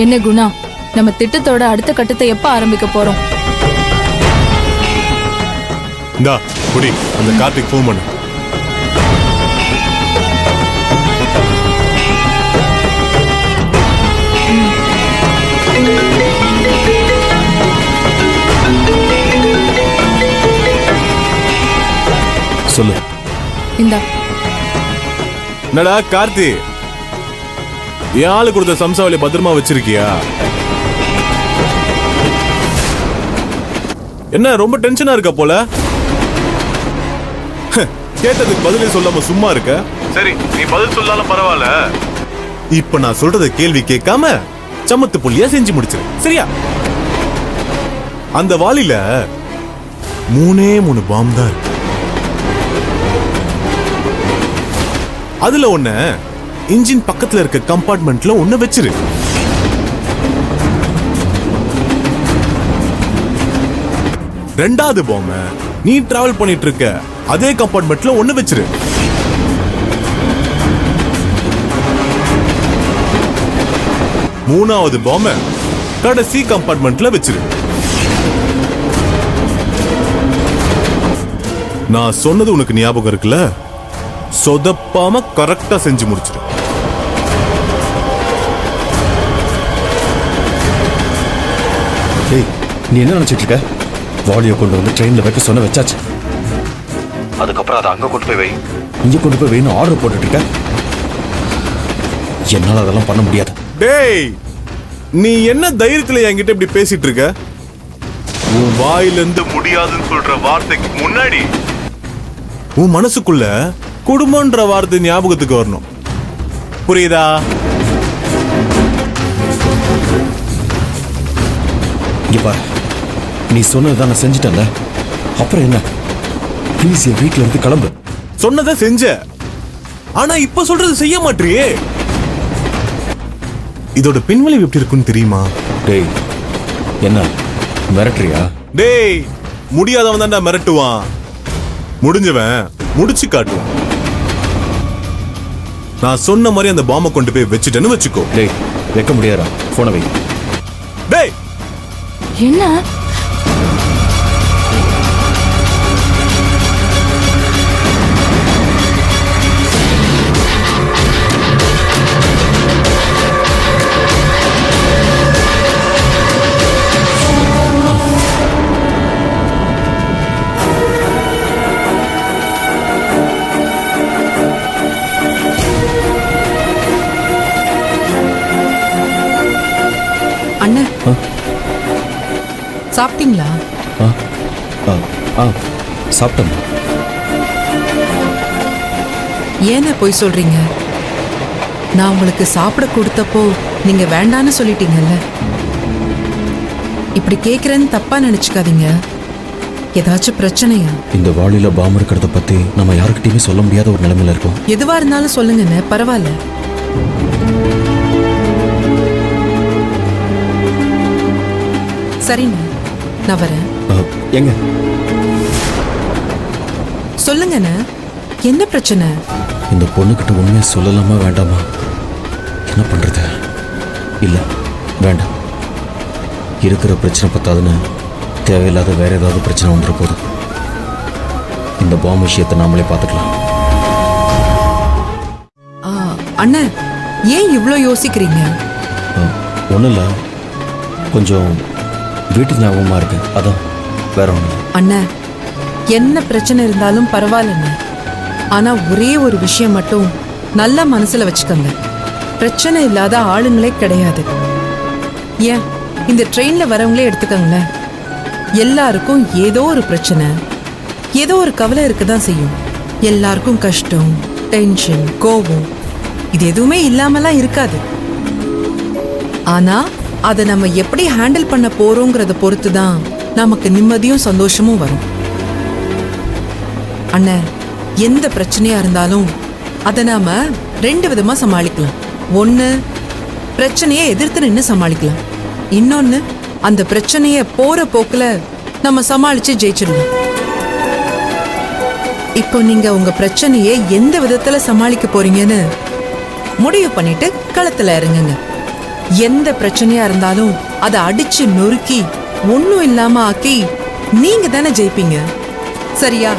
என்ன குணா, நம்ம திட்டத்தோட அடுத்த கட்டத்தை எப்ப ஆரம்பிக்க போறோம்? இந்தா குடி, அந்த கார்த்திக் ஃபோன் பண்ணு. சொல்லு. இந்தா. என்னடா கார்த்தி, என் ஆளு கொடுத்த சம்சாவளி பத்திரமா வச்சிருக்கியா? என்ன ரொம்ப டென்ஷனா இருக்க போல? கேட்டதுக்கு பதிலே சொல்லாம சும்மா இருக்க. சரி, நீ பதில் சொல்லாலும் பரவாயில்ல. இப்ப நான் சொல்றத கேள்வி கேட்காம சமத்து புள்ளியா செஞ்சு முடிச்சிரு, சரியா? அந்த வாளில 3 பாம் தான் இருக்கு. அதுல ஒண்ண இன்ஜின் பக்கத்துல இருக்க கம்பார்ட்மெண்ட்ல ஒண்ணு வச்சிரு. ரெண்டாவது பாம்ப நீ டிராவல் பண்ணிட்டு இருக்க அதே கம்பார்ட்மெண்ட்ல ஒண்ணு வச்சிரு. மூணாவது பாம்ப கடைசி கம்பார்ட்மெண்ட்ல வச்சிரு. நான் சொன்னது உனக்கு ஞாபகம் இருக்குல்ல? சொதப்பாம கரெக்டா செஞ்சு முடிச்சிரு. ஏய், நீ என்ன நினைச்சிட்டு இருக்க? வாலியை கொண்டு வந்து ட்ரெயின்ல வைக்க சொன்ன வச்சாச்சு. அதுக்கப்புறம் அதை அங்க கொண்டு போய் வை, இங்க கொண்டு போய் வைன்னு ஆர்டர் போட்டுட்டு இருக்க. என்னால அதெல்லாம் பண்ண முடியாது. டேய், நீ என்ன தைரியத்துல என்கிட்ட இப்படி பேசிட்டு இருக்க? உன் வாயிலிருந்து முடியாதுன்னு சொல்ற வார்த்தைக்கு முன்னாடி உன் மனசுக்குள்ள குடும்பம்ன்ற வார்த்தை ஞாபகத்துக்கு வரணும். புரியுதா? இங்க பாரு, நீ சொன்னதுதான் நான் செஞ்சுட்டேன்ல, அப்புறம் என்ன? ப்ளீஸ் என் வீட்டுல இருந்து கிளம்பு. சொன்னதை செஞ்ச, ஆனா இப்ப சொல்றது செய்ய மாட்டியே. இதோட பின்விளைவு எப்படி இருக்குன்னு தெரியுமா? டேய், என்ன மிரட்டுறியா? டேய், முடியாதவன் தான்டா மிரட்டுவான், முடிஞ்சவன் முடிச்சு காட்டுவான். நான் சொன்ன மாதிரி அந்த பாம்பை கொண்டு போய் வச்சுட்டேன்னு வச்சுக்கோ. டேய், வைக்க முடியாதா? போனை வை. டேய், என்ன? அண்ணா, சாப்பிட்டீங்களா? சாப்பிட்டேன். ஏன்னா போய் சொல்றீங்க? நான் உங்களுக்கு சாப்பிட கொடுத்தப்போ நீங்க வேண்டான்னு சொல்லிட்டீங்கல்ல. இப்படி கேக்குறேன்னு தப்பா நினைச்சுக்காதீங்க. ஏதாச்சும் பிரச்சனையா? இந்த வாளியில பாம்பு இருக்கிறத பத்தி நம்ம யாருக்கிட்டையுமே சொல்ல முடியாத ஒரு நிலைமையில இருக்கோம். எதுவா இருந்தாலும் சொல்லுங்கண்ணே, பரவாயில்ல. சரிண்ணே, நான் வரேன். எங்க? சொல்லுங்கண்ணே, என்ன பிரச்சனை? இந்த பொண்ணுகிட்ட உண்மையை சொல்லலாமா வேண்டாமா? என்ன பண்றது? இல்ல, வேண்டாம். இருக்கிற பிரச்சனை பத்தாதுன்னு தேவையில்லாத வேற ஏதாவது பிரச்சனை வந்துட போகுது. இந்த பாம்பு விஷயத்தை நாமளே பார்த்துக்கலாம். அண்ணா, ஏன் இவ்வளோ யோசிக்கிறீங்க? ஒன்றும் இல்லை, கொஞ்சம் வீட்டு ஞாபகமா இருக்கு, அதான், வேற ஒண்ணு. அண்ணா, என்ன பிரச்சனை இருந்தாலும் பரவாயில்லண்ணே. ஆனா ஒரே ஒரு விஷயம் மட்டும் நல்ல மனசுல வச்சுக்கோங்க. பிரச்சனை இல்லாத ஆளுங்களே கிடையாது. ஏன் இந்த ட்ரெயின்ல வரவங்களே எடுத்துக்கோங்களேன். எல்லாருக்கும் ஏதோ ஒரு பிரச்சனை, ஏதோ ஒரு கவலை இருக்குதான் செய்யும். எல்லாருக்கும் கஷ்டம், டென்ஷன், கோபம், இது எதுவுமே இல்லாமலாம் இருக்காது. ஆனா அதை நம்ம எப்படி ஹேண்டில் பண்ண போறோங்கிறத பொறுத்து தான் நமக்கு நிம்மதியும் சந்தோஷமும் வரும். அண்ணா, எந்த பிரச்சனையா இருந்தாலும் அதை நாம 2 விதமா சமாளிக்கலாம். ஒண்ணு, பிரச்சனையை எதிர்த்து நின்று சமாளிக்கலாம். இன்னொன்னு, அந்த பிரச்சனைய போற போக்குல நம்ம சமாளிச்சு ஜெயிச்சிடலாம். இப்போ நீங்க உங்க பிரச்சனையை எந்த விதத்துல சமாளிக்க போறீங்கன்னு முடிவு பண்ணிட்டு களத்துல இறங்குங்க. எந்த பிரச்சனையா இருந்தாலும் அதை அடிச்சு நொறுக்கி ஒண்ணும் இல்லாம ஆக்கி நீங்க தானே ஜெயிப்பீங்க சரியா